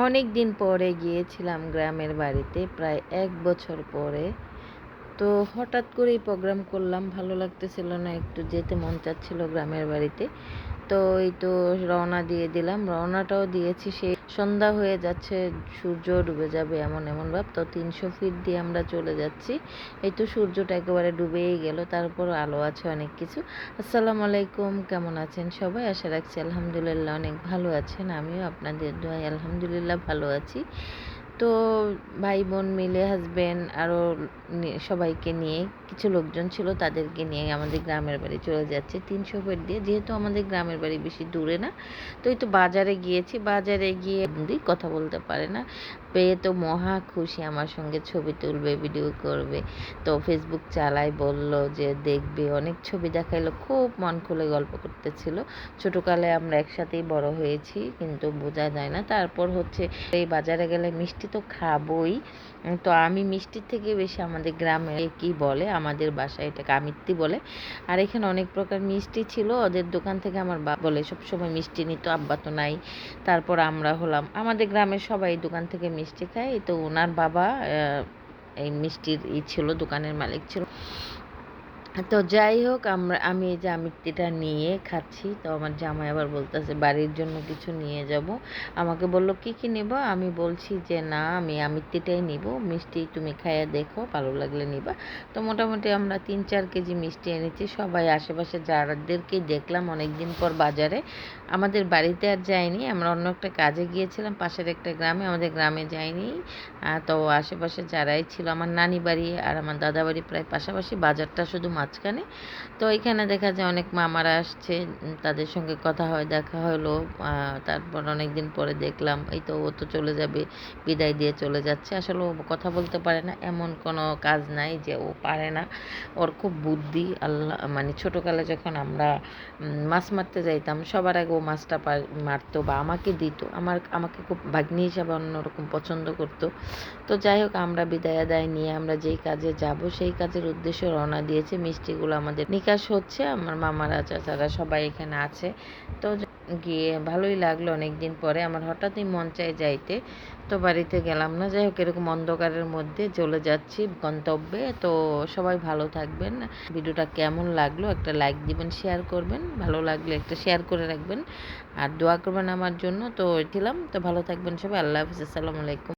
অনেক দিন পরে গিয়েছিলাম গ্রামের বাড়িতে, প্রায় ১ বছর পরে। তো হঠাৎ করেই প্রোগ্রাম করলাম, ভালো লাগতেছিল না, একটু যেতে মন চাচ্ছিল গ্রামের বাড়িতে। তো এই তো রওনা দিয়ে দিলাম, রওনাটাও দিয়েছি, সেই সন্ধ্যা হয়ে যাচ্ছে, সূর্য ডুবে যাবে এমন এমন ভাব। তো ৩০০ ফিট দিয়ে আমরা চলে যাচ্ছি। এই তো সূর্যটা একেবারে ডুবেই গেল, তারপর আলো আছে অনেক কিছু। আসসালামু আলাইকুম, কেমন আছেন সবাই? আশা রাখছি আলহামদুলিল্লাহ অনেক ভালো আছেন। আমিও আপনাদের দোয়ায় আলহামদুলিল্লাহ ভালো আছি। তো ভাই বোন মিলে, হাজবেন্ড আরও সবাইকে নিয়ে, কিছু লোকজন ছিল তাদেরকে নিয়ে আমাদের গ্রামের বাড়ি চলে যাচ্ছে ৩০০ ফিট দিয়ে। যেহেতু আমাদের গ্রামের বাড়ি বেশি দূরে না, তো এই তো বাজারে গিয়েছি। বাজারে গিয়ে কথা বলতে পারে না, পেয়ে তো মহা খুশি, আমার সঙ্গে ছবি তুলবে, ভিডিও করবে। তো ফেসবুক চালাই, বলল যে দেখবে, অনেক ছবি দেখাইলো, খুব মন খুলে গল্প করতেছিল। ছোটোকালে আমরা একসাথেই বড় হয়েছি, কিন্তু বোঝা যায় না। তারপর হচ্ছে এই বাজারে গেলে মিষ্টি তো খাবই। তো আমি মিষ্টির থেকে বেশি আমাদের গ্রামে কি বলে, আমাদের বাসায় এটাকে আমিত্তি বলে। আর এখানে অনেক প্রকার মিষ্টি ছিল, ওদের দোকান থেকে আমার বাবা বলে সবসময় মিষ্টি নিত, আব্বা তো নাই। তারপর আমরা হলাম, আমাদের গ্রামের সবাই দোকান থেকে মিষ্টি খায়, তো ওনার বাবা এই মিষ্টির ছিল, দোকানের মালিক ছিল। তো যাই হোক, আমি এই যে আমিত্তিটা নিয়ে খাচ্ছি। তো আমার জামাই আবার বলতেছে বাড়ির জন্য কিছু নিয়ে যাব। আমাকে বলল কি কি নেব, আমি বলছি যে না, আমি আমিত্তিটাই নিব, মিষ্টি তুমি খাইয়ে দেখো, ভালো লাগলে নিবা। তো মোটামুটি আমরা ৩-৪ কেজি মিষ্টি এনেছি। সবাই আশেপাশে যাদেরকেই দেখলাম অনেক দিন পর বাজারে, আমাদের বাড়িতে আর যাইনি, আমরা অন্য একটা কাজে গিয়েছিলাম পাশের একটা গ্রামে, আমাদের গ্রামে যাইনি। তো আশেপাশে যারাই ছিল, আমার নানি বাড়ি আর আমার দাদা বাড়ি প্রায় পাশাপাশি, বাজারটা শুধু মাঝখানে। তো এখানে দেখা যায় অনেক মামারা আসছে, তাদের সঙ্গে কথা হয়, দেখা হলো। তারপর অনেক দিন পরে দেখলাম, এই তো ও তো চলে যাবে, বিদায় দিয়ে চলে যাচ্ছে। আসলে ও কথা বলতে পারে না, এমন কোনো কাজ নাই যে ও পারে না, ওর খুব বুদ্ধি। আল্লাহ, মানে ছোটোকালে যখন আমরা মাছ মারতে যাইতাম, সবার আগে ও মাছটা মারতো বা আমাকে দিত, আমাকে খুব ভাগ্নি হিসাবে অন্যরকম পছন্দ করতো। তো যাই হোক, আমরা বিদায় আদায় নিয়ে আমরা যেই কাজে যাব সেই কাজের উদ্দেশ্যে রওনা দিয়েছি। মিষ্টিগুলো আমাদের নিকাশ হচ্ছে, আমার মামারা চাচারা সবাই এখানে আছে। তো গিয়ে ভালোই লাগলো, অনেক দিন পরে আমার হঠাৎই মন চায় যাইতে। তো বাড়িতে গেলাম না। যাই হোক, এরকম অন্ধকারের মধ্যে চলে যাচ্ছি গন্তব্যে। তো সবাই ভালো থাকবেন। ভিডিওটা কেমন লাগলো একটা লাইক দিবেন, শেয়ার করবেন, ভালো লাগলে একটা শেয়ার করে রাখবেন, আর দোয়া করবেন আমার জন্য। তো ছিলাম, তো ভালো থাকবেন সবাই। আল্লাহ হাফিজ, আসসালামু আলাইকুম।